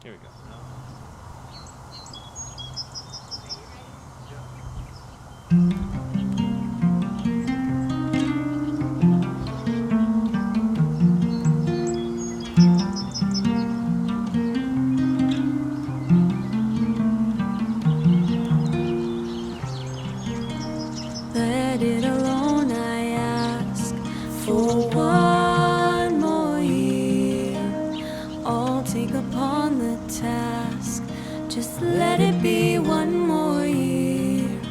Here we go. Let it alone, I ask for one more year. I'll take upon the task. Just let it be one more year.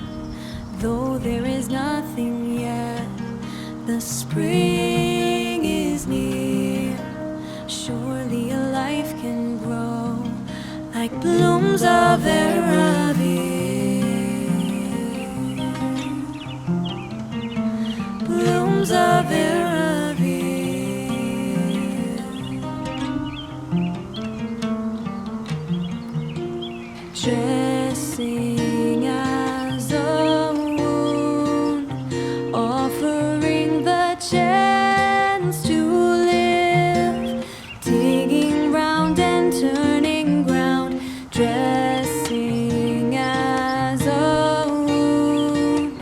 Though there is nothing yet, the spring is near. Surely a life can grow like blooms of Aravir. Blooms of Aravir. Dressing as a wound, offering the chance to live, digging round and turning ground. Dressing as a wound,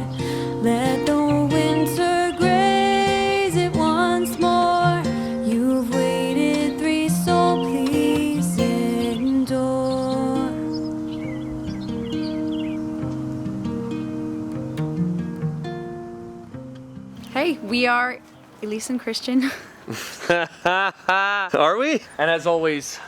let the winter graze it once more. You've waited 3, so please endure. Hey, we are Elise and Christian. Are we? And as always,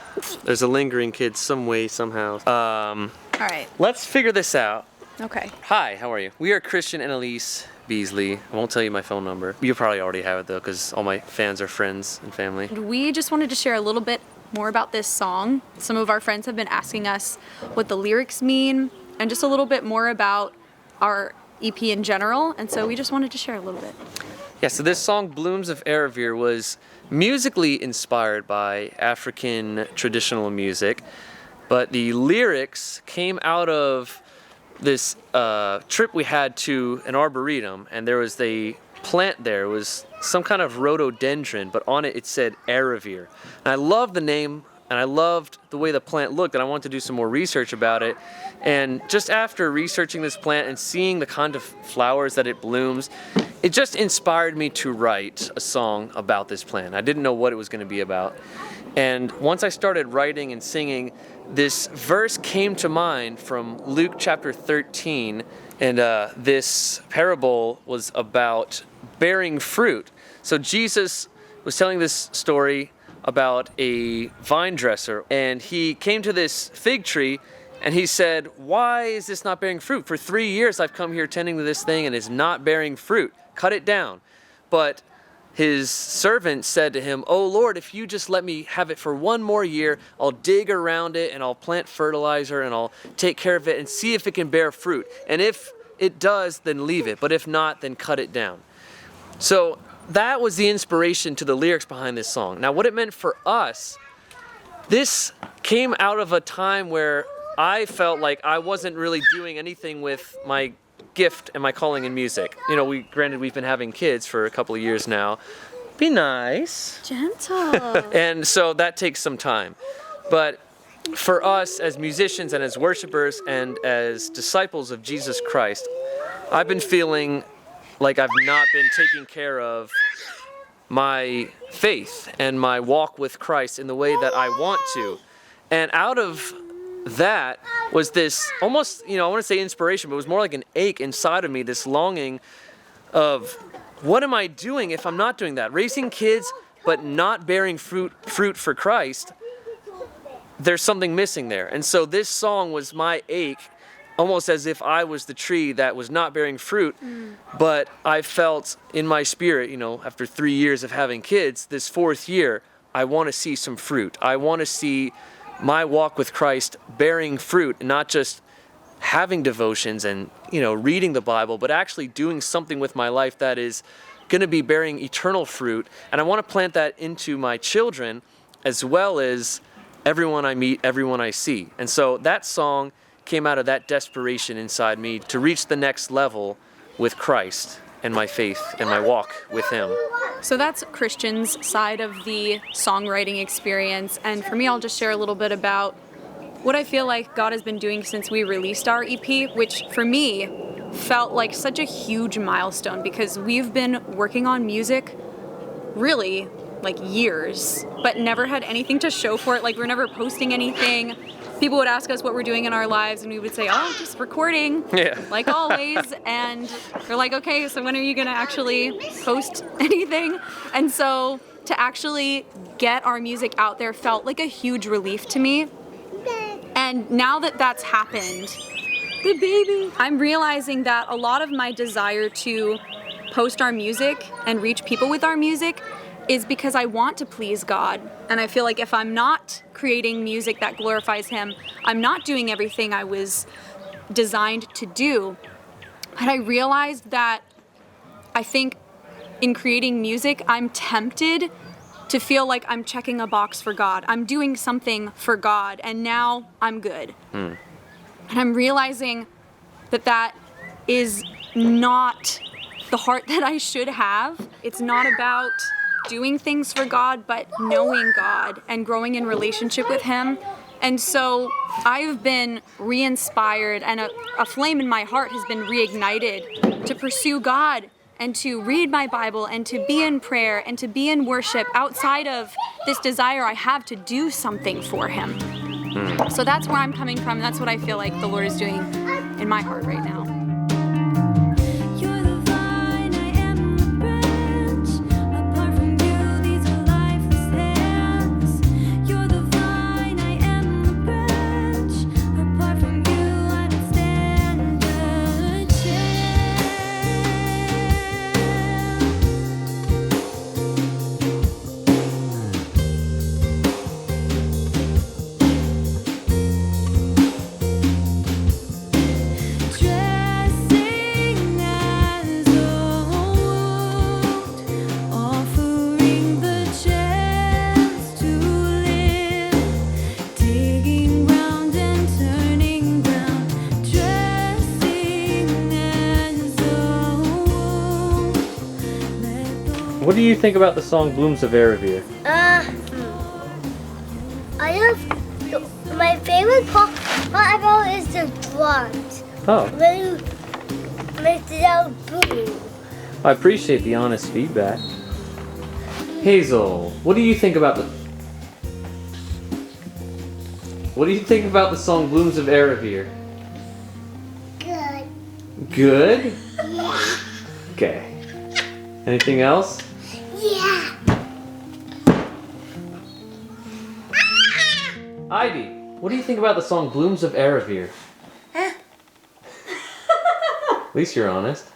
there's a lingering kid some way, somehow. All right. Let's figure this out. Okay. Hi, how are you? We are Christian and Elise Beasley. I won't tell you my phone number. You probably already have it though, because all my fans are friends and family. We just wanted to share a little bit more about this song. Some of our friends have been asking us what the lyrics mean and just a little bit more about our EP in general. And so we just wanted to share a little bit. Yeah, so this song, Blooms of Aravir, was musically inspired by African traditional music, but the lyrics came out of this trip we had to an arboretum, and there was a plant there. It was some kind of rhododendron, but on it said Aravir. And I loved the name, and I loved the way the plant looked, and I wanted to do some more research about it. And just after researching this plant and seeing the kind of flowers that it blooms, it just inspired me to write a song about this plant. I didn't know what it was going to be about. And once I started writing and singing, this verse came to mind from Luke chapter 13, and this parable was about bearing fruit. So Jesus was telling this story about a vine dresser, and he came to this fig tree and he said, "Why is this not bearing fruit? For 3 years I've come here tending to this thing and it's not bearing fruit. Cut it down." But his servant said to him, "Oh Lord, if you just let me have it for 1 more year, I'll dig around it and I'll plant fertilizer and I'll take care of it and see if it can bear fruit. And if it does, then leave it. But if not, then cut it down." So that was the inspiration to the lyrics behind this song. Now, what it meant for us, this came out of a time where I felt like I wasn't really doing anything with my gift and my calling in music. You know, we've been having kids for a couple of years now. Be nice. Gentle. And so that takes some time. But for us as musicians and as worshipers and as disciples of Jesus Christ, I've been feeling like I've not been taking care of my faith and my walk with Christ in the way that I want to. And out of that was this almost, I want to say inspiration, but it was more like an ache inside of me, this longing of, what am I doing if I'm not doing that? Raising kids, but not bearing fruit for Christ, there's something missing there. And so this song was my ache, almost as if I was the tree that was not bearing fruit, but I felt in my spirit, after 3 years of having kids, this 4th year, I want to see some fruit. I want to see my walk with Christ bearing fruit, not just having devotions and, reading the Bible, but actually doing something with my life that is going to be bearing eternal fruit. And I want to plant that into my children as well as everyone I meet, everyone I see. And so that song came out of that desperation inside me to reach the next level with Christ and my faith and my walk with Him. So that's Christian's side of the songwriting experience. And for me, I'll just share a little bit about what I feel like God has been doing since we released our EP, which for me felt like such a huge milestone because we've been working on music really like years, but never had anything to show for it. Like we're never posting anything. People would ask us what we're doing in our lives and we would say, oh, just recording, Yeah. like always. And we're like, okay, so when are you gonna actually post anything? And so to actually get our music out there felt like a huge relief to me. And now that that's happened, good baby, I'm realizing that a lot of my desire to post our music and reach people with our music is because I want to please God. And I feel like if I'm not creating music that glorifies Him, I'm not doing everything I was designed to do. And I realized that I think in creating music, I'm tempted to feel like I'm checking a box for God. I'm doing something for God, and now I'm good. And I'm realizing that that is not the heart that I should have. It's not about doing things for God, but knowing God and growing in relationship with Him. And so I've been re-inspired, and a flame in my heart has been reignited to pursue God and to read my Bible and to be in prayer and to be in worship outside of this desire I have to do something for Him. So that's where I'm coming from. That's what I feel like the Lord is doing in my heart right now. You're the vine, I am the branch. Apart from you, these are lifeless hands. You're the vine, I am the branch. Apart from you, I don't stand a chance. Dressing as a wound, offering the chance to live, digging round and turning round. Dressing as a wound, let the What do you think about the song Blooms of Aravir? I have my favorite part about is the drums. Oh, When you make it out boom. I appreciate the honest feedback. Hazel, what do you think about the song Blooms of Aravir? Good. Good? Okay. Anything else? Yeah. Ivy, what do you think about the song Blooms of Aravir? Huh? At least you're honest.